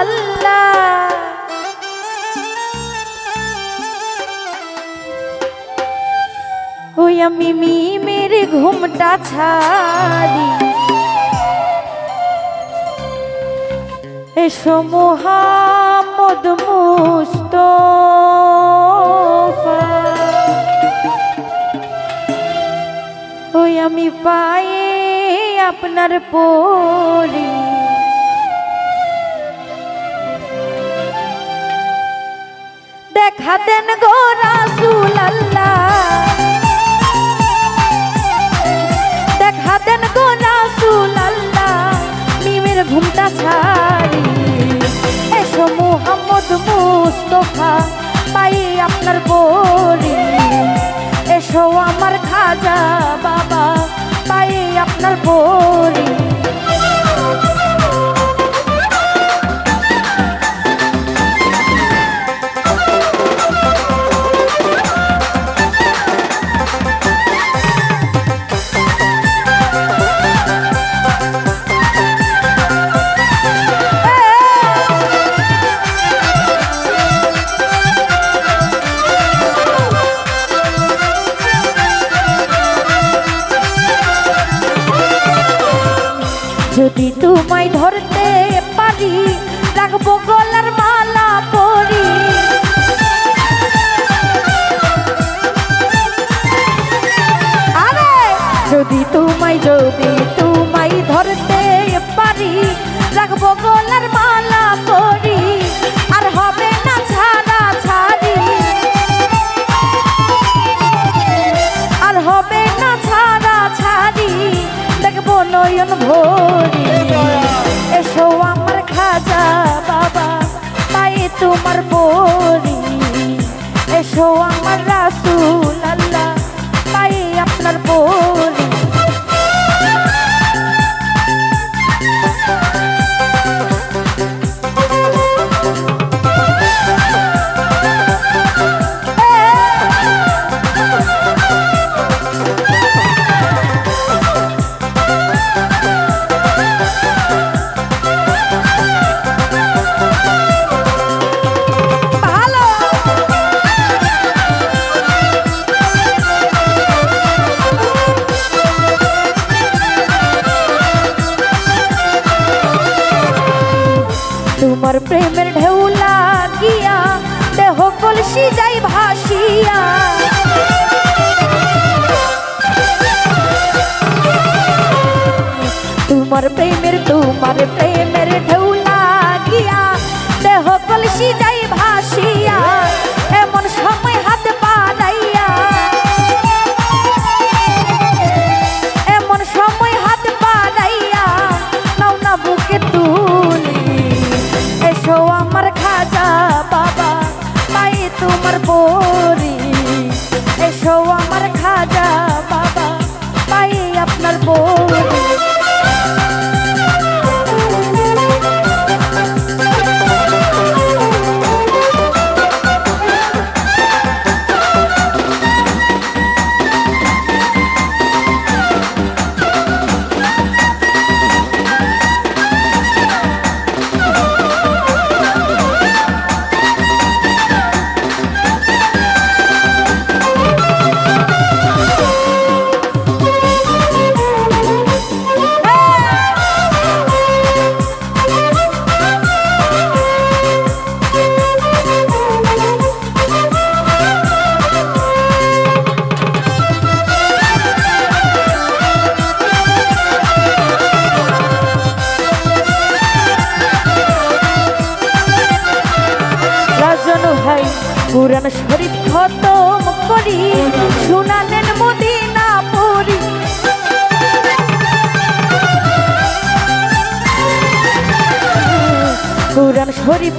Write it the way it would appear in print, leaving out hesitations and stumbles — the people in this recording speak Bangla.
আল্লাহ। ওই আমি মিমের ঘুমটা ছাড়ি, এসো মুহাম্মদ মুস্তাফা। ওই আমি পায়ে আপনার পরি, দেখা দেন গো রাসূল আল্লাহ, দেখা দেন গো রাসূল আল্লাহ। মিমের ঘুমটা ছাড়ি, এসো মুহাম্মদ মুস্তাফা, পাই আপনার পরি। এসো আমার খাজা বাবা, পাই আপনার পরি। যদি তোমায় ধরতে পারি, রাখবো গলার মালা পরি। আরে যদি তোমায় ধরতে পারি, রাখবো গলার মালা পরি। আর হবে না ছাড়া ছাড়ি, আর হবে না ছাড়া ছাড়ি, দেখবো নয়ন ভরি। এসো আমার খাজা বাবা, পায়ে তোমার পরি। এসো আমার রাসূল আল্লাহ, পায়ে আপনার পরি। তোমার প্রেমের ঢেউ লাগিয়া, দেহ কলসি যাই ভাসিয়া। তোমার প্রেমের ঢেউ লাগিয়া, দেহ কলসি যাই ভাসিয়া। এমন সময় হাত বাড়াইয়া, এমন সময় হাত বাড়াইয়া, নাও না বুকে তুলি। এসো আমার খাজা বাবা, পায়ে তোমার পরি। এসো আমার খাজা বাবা, পায়ে আপনার পরি। কুরআন শরীফ খতম করি, শুনালেন মদিনা পড়ি। কুরআন শরীফ